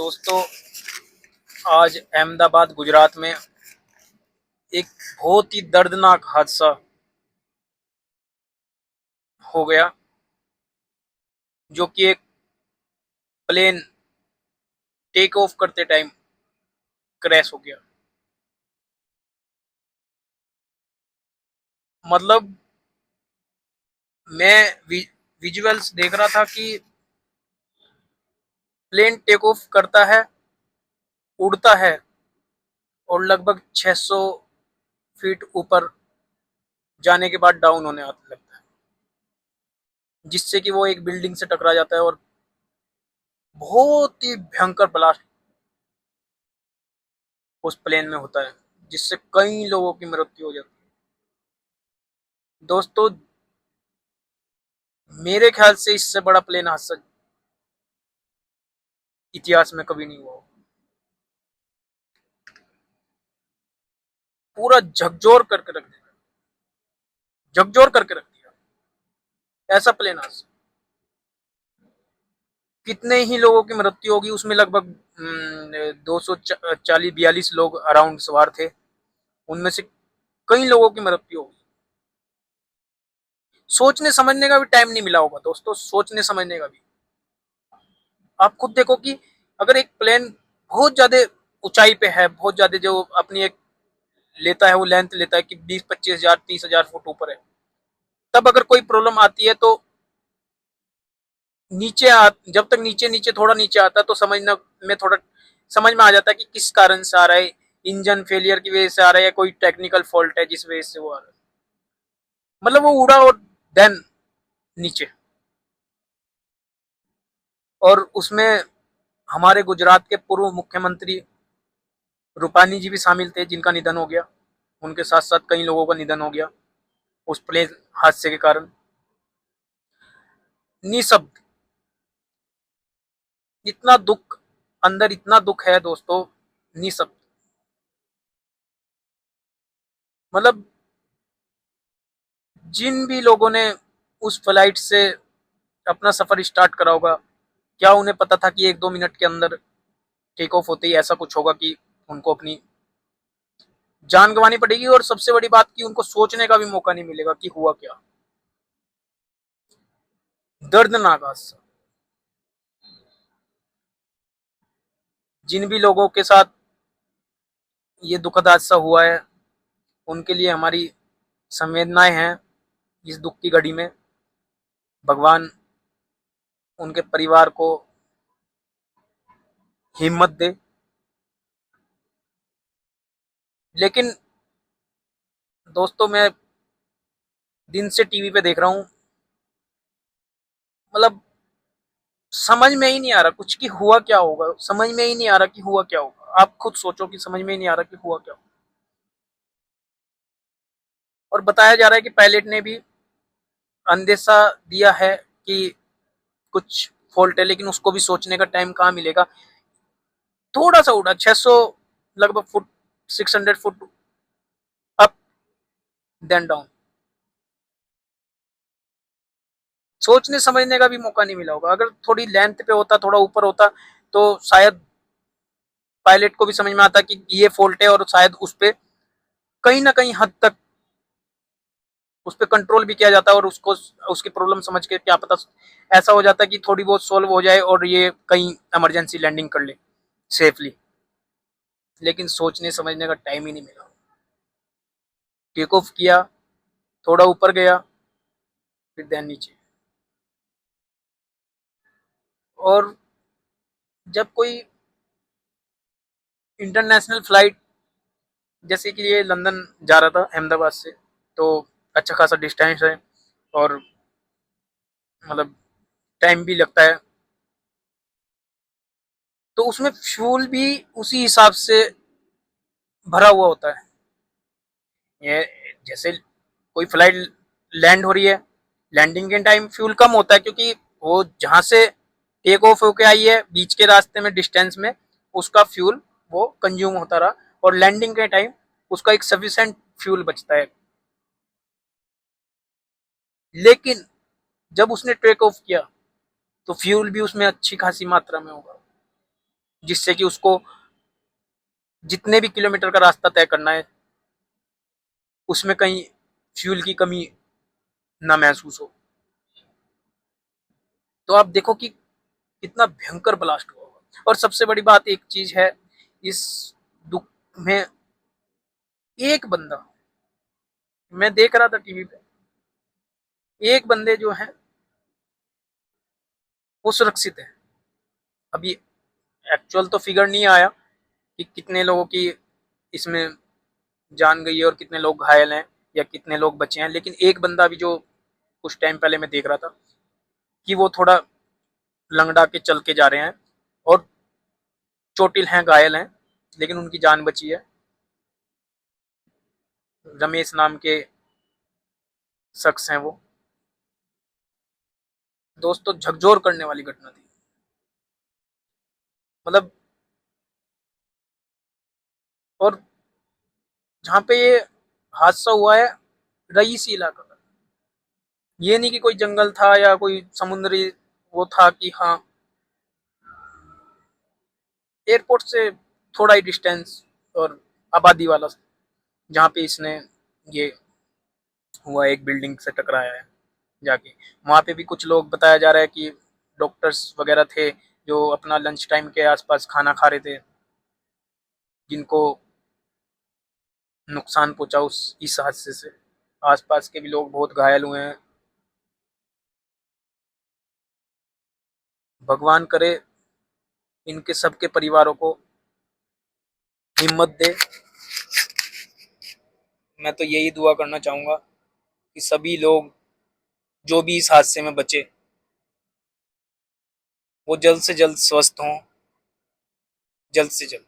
दोस्तों, आज अहमदाबाद गुजरात में एक बहुत ही दर्दनाक हादसा हो गया, जो कि एक प्लेन टेक ऑफ करते टाइम क्रैश हो गया। मतलब मैं विजुअल्स देख रहा था कि प्लेन टेक ऑफ करता है, उड़ता है और लगभग 600 फीट ऊपर जाने के बाद डाउन होने लगता है, जिससे कि वो एक बिल्डिंग से टकरा जाता है और बहुत ही भयंकर ब्लास्ट उस प्लेन में होता है, जिससे कई लोगों की मृत्यु हो जाती है। दोस्तों, मेरे ख्याल से इससे बड़ा प्लेन हादसा इतिहास में कभी नहीं हुआ। पूरा झकझोर करके रख दिया, झकझोर करके रख दिया ऐसा प्लेन हादसा। कितने ही लोगों की मृत्यु होगी उसमें, लगभग 240-42 लोग अराउंड सवार थे। उनमें से कई लोगों की मृत्यु होगी। सोचने समझने का भी टाइम नहीं मिला होगा दोस्तों, सोचने समझने का भी। आप खुद देखो कि अगर एक प्लेन बहुत ज्यादा ऊंचाई पे है, बहुत ज्यादा जो अपनी एक लेता है, वो लेंथ लेता है कि 20-25 हजार 30 हजार फुट ऊपर है, तब अगर कोई प्रॉब्लम आती है तो जब तक नीचे नीचे थोड़ा नीचे आता है तो समझ में आ जाता है कि किस कारण से आ रहा है। इंजन फेलियर की वजह से आ रहा है, कोई टेक्निकल फॉल्ट है जिस वजह से वो आ रहा है। मतलब वो उड़ा और देन नीचे। और उसमें हमारे गुजरात के पूर्व मुख्यमंत्री रूपानी जी भी शामिल थे, जिनका निधन हो गया। उनके साथ साथ कई लोगों का निधन हो गया उस प्लेन हादसे के कारण। निशब्द, इतना दुख अंदर, इतना दुख है दोस्तों, निशब्द। मतलब जिन भी लोगों ने उस फ्लाइट से अपना सफर स्टार्ट करा होगा, क्या उन्हें पता था कि 1-2 मिनट के अंदर टेक ऑफ होते ही ऐसा कुछ होगा कि उनको अपनी जान गंवानी पड़ेगी। और सबसे बड़ी बात कि उनको सोचने का भी मौका नहीं मिलेगा कि हुआ क्या। दर्दनाक हादसा। जिन भी लोगों के साथ ये दुखद हादसा हुआ है, उनके लिए हमारी संवेदनाएं हैं इस दुख की घड़ी में। भगवान उनके परिवार को हिम्मत दे। लेकिन दोस्तों, मैं दिन से टीवी पे देख रहा हूँ, मतलब समझ में ही नहीं आ रहा कुछ कि हुआ क्या होगा। समझ में ही नहीं आ रहा कि हुआ क्या होगा। आप खुद सोचो कि समझ में ही नहीं आ रहा कि हुआ क्या होगा। और बताया जा रहा है कि पायलट ने भी अंदेशा दिया है कि कुछ फॉल्ट है, लेकिन उसको भी सोचने का टाइम कहाँ मिलेगा। थोड़ा सा उड़ा 600 लगभग foot, 600 foot up then down. सोचने समझने का भी मौका नहीं मिला होगा। अगर थोड़ी लेंथ पे होता, थोड़ा ऊपर होता, तो शायद पायलट को भी समझ में आता कि ये फॉल्ट है, और शायद उस पर कहीं ना कहीं हद तक उस पर कंट्रोल भी किया जाता है, और उसको उसकी प्रॉब्लम समझ के क्या पता ऐसा हो जाता है कि थोड़ी बहुत सोल्व हो जाए और ये कहीं इमरजेंसी लैंडिंग कर ले सेफली। लेकिन सोचने समझने का टाइम ही नहीं मिला। टेक ऑफ किया, थोड़ा ऊपर गया, फिर ध्यान नीचे। और जब कोई इंटरनेशनल फ्लाइट, जैसे कि ये लंदन जा रहा था अहमदाबाद से, तो अच्छा खासा डिस्टेंस है और मतलब टाइम भी लगता है, तो उसमें फ्यूल भी उसी हिसाब से भरा हुआ होता है। ये जैसे कोई फ्लाइट लैंड हो रही है, लैंडिंग के टाइम फ्यूल कम होता है, क्योंकि वो जहां से टेक ऑफ होके आई है बीच के रास्ते में डिस्टेंस में, उसका फ्यूल वो कंज्यूम होता रहा, और लैंडिंग के टाइम उसका एक सफिशिएंट फ्यूल बचता है। लेकिन जब उसने टेक ऑफ किया तो फ्यूल भी उसमें अच्छी खासी मात्रा में होगा। जिससे कि उसको जितने भी किलोमीटर का रास्ता तय करना है उसमें कहीं फ्यूल की कमी ना महसूस हो। तो आप देखो कि कितना भयंकर ब्लास्ट हुआ होगा। और सबसे बड़ी बात एक चीज है इस दुख में, एक बंदा, मैं देख रहा था टीवी पे, एक बंदे जो हैं वो सुरक्षित है। अभी एक्चुअल तो फिगर नहीं आया कि कितने लोगों की इसमें जान गई है और कितने लोग घायल हैं या कितने लोग बचे हैं, लेकिन एक बंदा भी जो कुछ टाइम पहले मैं देख रहा था कि वो थोड़ा लंगड़ा के चल के जा रहे हैं और चोटिल हैं, घायल हैं, लेकिन उनकी जान बची है। रमेश नाम के शख्स हैं वो। दोस्तों झकझोर करने वाली घटना थी। मतलब, और जहाँ पे ये हादसा हुआ है रईसी इलाका का, ये नहीं कि कोई जंगल था या कोई समुद्री वो था कि हाँ, एयरपोर्ट से थोड़ा ही डिस्टेंस और आबादी वाला, जहाँ पे इसने ये हुआ, एक बिल्डिंग से टकराया है जाके। वहाँ पे भी कुछ लोग, बताया जा रहा है कि डॉक्टर्स वगैरह थे जो अपना लंच टाइम के आसपास खाना खा रहे थे, जिनको नुकसान पहुंचा उस इस हादसे से। आसपास के भी लोग बहुत घायल हुए हैं। भगवान करे इनके सबके परिवारों को हिम्मत दे। मैं तो यही दुआ करना चाहूंगा कि सभी लोग जो भी इस हादसे में बचे वो जल्द से जल्द स्वस्थ हों, जल्द से जल्द।